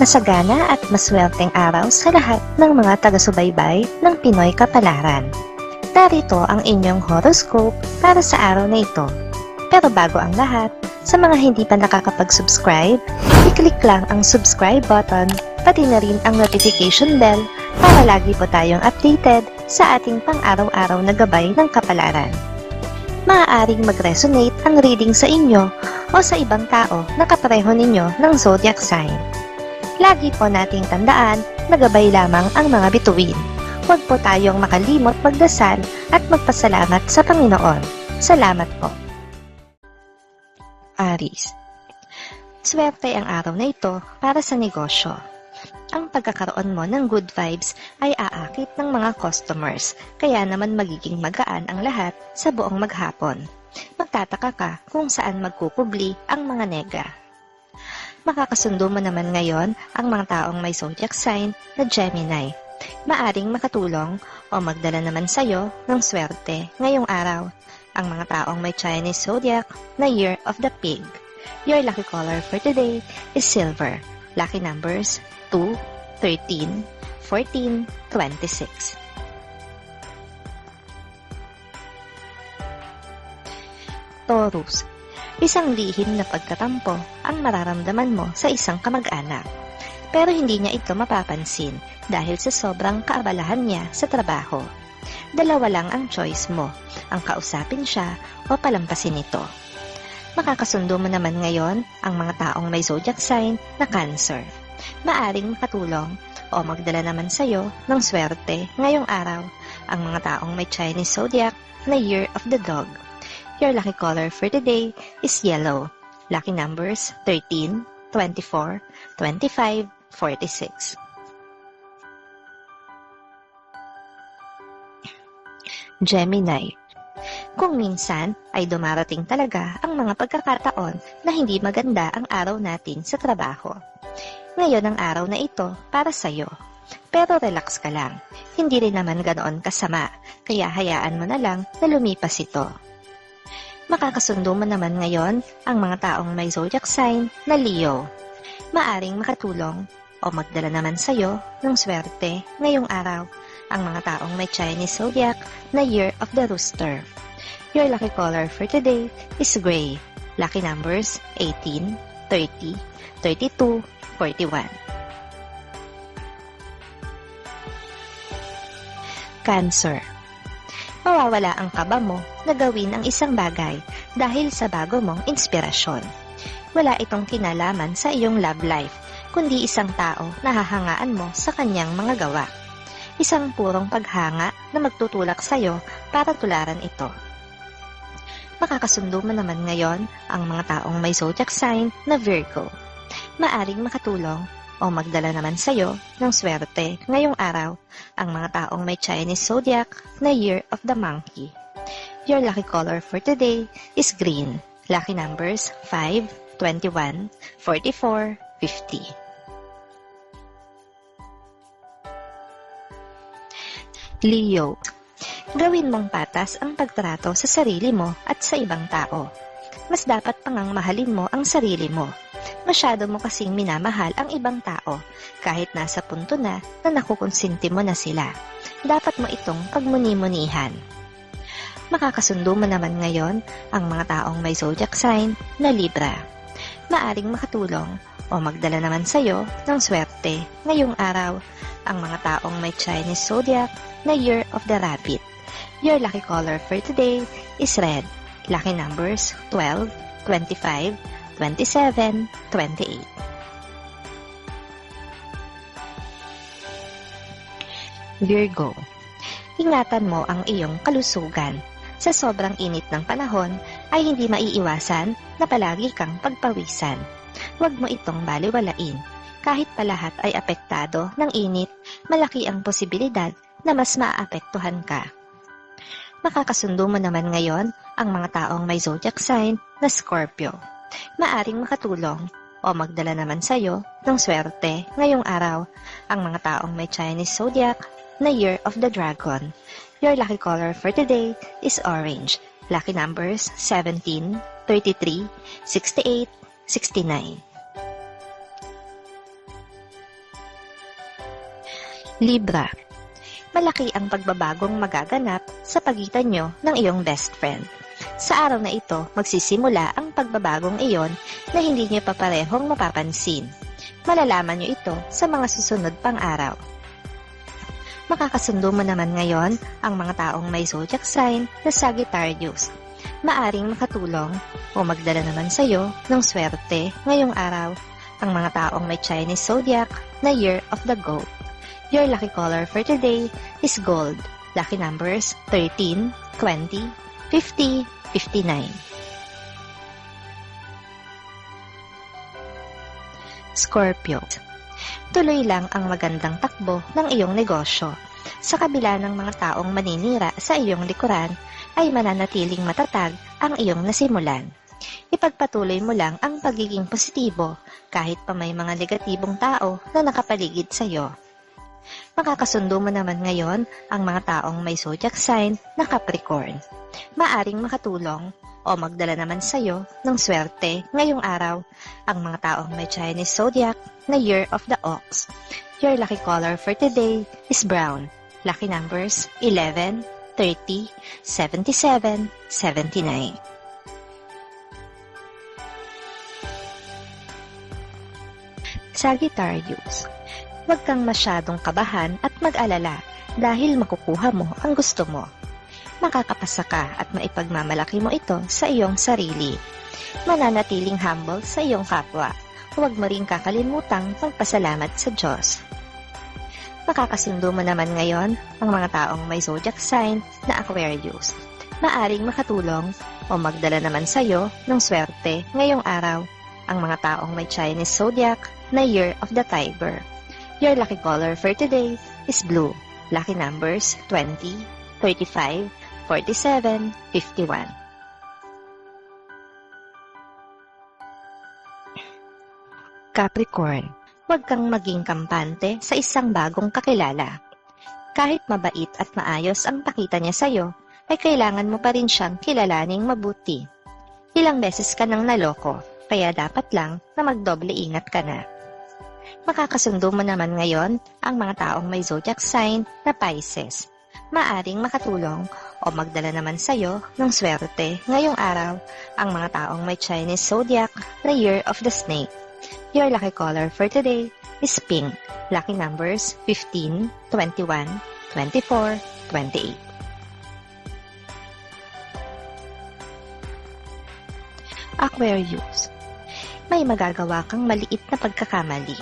Masagana at maswerteng araw sa lahat ng mga taga-subaybay ng Pinoy Kapalaran. Narito ang inyong horoscope para sa araw na ito. Pero bago ang lahat, sa mga hindi pa nakakapag-subscribe, i-click lang ang subscribe button, pati na rin ang notification bell para lagi po tayong updated sa ating pang-araw-araw na gabay ng kapalaran. Maaaring mag-resonate ang reading sa inyo o sa ibang tao na kapareho ninyo ng zodiac sign. Lagi po nating tandaan na gabay lamang ang mga bituin. Huwag po tayong makalimot magdasal at magpasalamat sa Panginoon. Salamat po. Aries. Swerte ang araw na ito para sa negosyo. Ang pagkakaroon mo ng good vibes ay aakit ng mga customers, kaya naman magiging magaan ang lahat sa buong maghapon. Magtataka ka kung saan magkukubli ang mga nega. Makakasundo mo naman ngayon ang mga taong may zodiac sign na Gemini. Maaring makatulong o magdala naman sa'yo ng swerte ngayong araw ang mga taong may Chinese zodiac na Year of the Pig. Your lucky color for today is silver. Lucky numbers 2, 13, 14, 26. Taurus. Isang lihim na pagkatampo ang mararamdaman mo sa isang kamag-anak. Pero hindi niya ito mapapansin dahil sa sobrang kaabalahan niya sa trabaho. Dalawa lang ang choice mo, ang kausapin siya o palampasin ito. Makakasundo mo naman ngayon ang mga taong may zodiac sign na Cancer. Maaring makatulong o magdala naman sa'yo ng swerte ngayong araw ang mga taong may Chinese zodiac na Year of the Dog. Your lucky color for today is yellow. Lucky numbers 13, 24, 25, 46. Gemini. Kung minsan ay dumarating talaga ang mga pagkakataon na hindi maganda ang araw natin sa trabaho. Ngayon ang araw na ito para sa'yo. Pero relax ka lang. Hindi rin naman ganoon kasama, kaya hayaan mo na lang na lumipas ito. Makakasundo mo naman ngayon ang mga taong may zodiac sign na Leo. Maaring makatulong o magdala naman sa'yo ng swerte ngayong araw ang mga taong may Chinese zodiac na Year of the Rooster. Your lucky color for today is gray. Lucky numbers 18, 30, 32, 41. Cancer. Mawawala ang kaba mo na gawin ang isang bagay dahil sa bago mong inspirasyon. Wala itong kinalaman sa iyong love life, kundi isang tao na hahangaan mo sa kanyang mga gawa. Isang purong paghanga na magtutulak sa iyo para tularan ito. Makakasundo mo naman ngayon ang mga taong may zodiac sign na Virgo. Maaring makatulong o magdala naman sa iyo ng swerte ngayong araw ang mga taong may Chinese zodiac na Year of the Monkey. Your lucky color for today is green. Lucky numbers 5, 21, 44, 50. Leo. Gawin mong patas ang pagtrato sa sarili mo at sa ibang tao. Mas dapat pangang mahalin mo ang sarili mo. Masyado mo kasing minamahal ang ibang tao kahit nasa punto na nakukonsinti mo na sila. Dapat mo itong pagmuni-munihan. Makakasundo mo naman ngayon ang mga taong may zodiac sign na Libra. Maaring makatulong o magdala naman sa'yo ng swerte ngayong araw ang mga taong may Chinese zodiac na Year of the Rabbit. Your lucky color for today is red. Lucky numbers 12, 25, 27, 28. Virgo. Ingatan mo ang iyong kalusugan. Sa sobrang init ng panahon ay hindi maiiwasan na palagi kang pagpawisan. Huwag mo itong baliwalain. Kahit pa lahat ay apektado ng init, malaki ang posibilidad na mas maaapektuhan ka. Makakasundo mo naman ngayon ang mga taong may zodiac sign na Scorpio. Maaring makatulong o magdala naman sa'yo ng swerte ngayong araw ang mga taong may Chinese zodiac na Year of the Dragon. Your lucky color for today is orange. Lucky numbers 17, 33, 68, 69. Libra. Malaki ang pagbabagong magaganap sa pagitan nyo ng iyong best friend. Sa araw na ito, magsisimula ang pagbabagong iyon na hindi nyo pa parehong mapapansin. Malalaman nyo ito sa mga susunod pang araw. Makakasundo mo naman ngayon ang mga taong may zodiac sign na Sagittarius. Maaring makatulong o magdala naman sa iyo ng swerte ngayong araw ang mga taong may Chinese zodiac na Year of the Goat. Your lucky color for today is gold. Lucky numbers 13, 20, 50, 59. Scorpio. Tuloy lang ang magandang takbo ng iyong negosyo. Sa kabila ng mga taong maninira sa iyong likuran, ay mananatiling matatag ang iyong nasimulan. Ipagpatuloy mo lang ang pagiging positibo kahit pa may mga negatibong tao na nakapaligid sa iyo. Makakasundo mo naman ngayon ang mga taong may zodiac sign na Capricorn. Maaring makatulong o magdala naman sa iyo ng swerte ngayong araw ang mga taong may Chinese zodiac na Year of the Ox. Your lucky color for today is brown. Lucky numbers 11, 30, 77, 79. Sagittarius. Huwag kang masyadong kabahan at mag-alala dahil makukuha mo ang gusto mo. Makakapasa ka at maipagmamalaki mo ito sa iyong sarili. Mananatiling humble sa iyong kapwa. Huwag mo ring kakalimutang magpasalamat sa Diyos. Makakasundo mo naman ngayon ang mga taong may zodiac sign na Aquarius. Maaring makatulong o magdala naman sa iyo ng swerte ngayong araw ang mga taong may Chinese zodiac na Year of the Tiger. Your lucky color for today is blue. Lucky numbers 20, 35, 47, 51. Capricorn. Huwag kang maging kampante sa isang bagong kakilala. Kahit mabait at maayos ang pakita niya sa iyo, ay kailangan mo pa rin siyang kilalaning mabuti. Ilang beses ka nang naloko, kaya dapat lang na magdoble ingat ka na. Makakasundo mo naman ngayon ang mga taong may zodiac sign na Pisces. Maaring makatulong o magdala naman sa iyo ng swerte ngayong araw ang mga taong may Chinese zodiac na Year of the Snake. Your lucky color for today is pink. Lucky numbers 15, 21, 24, 28. Aquarius. May magagawa kang maliit na pagkakamali.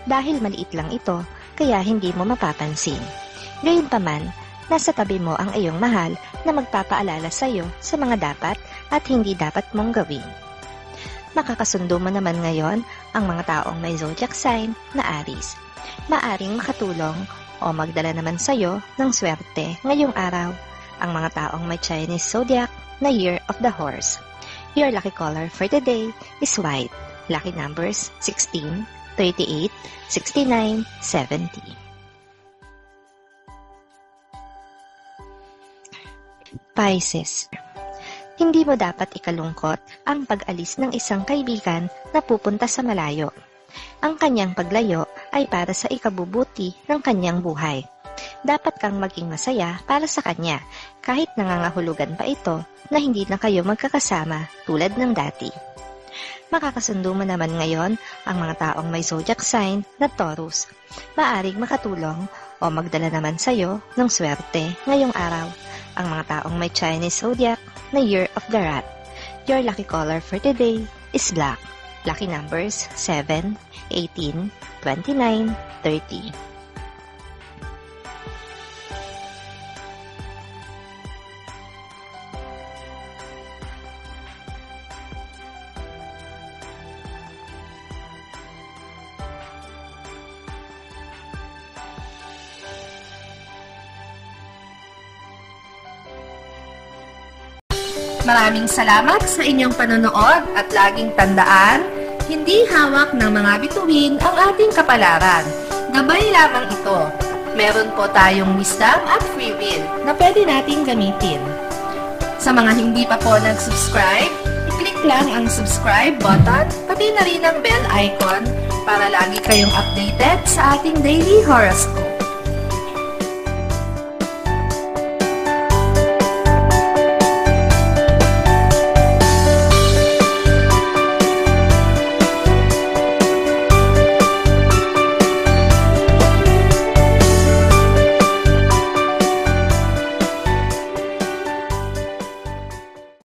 Dahil maliit lang ito, kaya hindi mo mapapansin. Gayunpaman, nasa tabi mo ang iyong mahal na magpapaalala sa iyo sa mga dapat at hindi dapat mong gawin. Makakasundo mo naman ngayon ang mga taong may zodiac sign na Aries. Maaring makatulong o magdala naman sa iyo ng swerte ngayong araw ang mga taong may Chinese zodiac na Year of the Horse. Your lucky color for today is white. Lucky numbers 16, 38, 69, 70. Pisces. Hindi mo dapat ikalungkot ang pag-alis ng isang kaibigan na pupunta sa malayo. Ang kanyang paglayo ay para sa ikabubuti ng kanyang buhay. Dapat kang maging masaya para sa kanya kahit nangangahulugan pa ito na hindi na kayo magkakasama tulad ng dati. Makakasundo mo naman ngayon ang mga taong may zodiac sign na Taurus. Maaring makatulong o magdala naman sa iyo ng swerte ngayong araw ang mga taong may Chinese zodiac na Year of the Rat. Your lucky color for today is black. Lucky numbers 7, 18, 29, 30. Maraming salamat sa inyong panonood at laging tandaan, hindi hawak ng mga bituin ang ating kapalaran. Gabay lamang ito. Meron po tayong wisdom at free will na pwede nating gamitin. Sa mga hindi pa po nag-subscribe, i-click lang ang subscribe button, pati na rin ang bell icon para lagi kayong updated sa ating daily horoscope.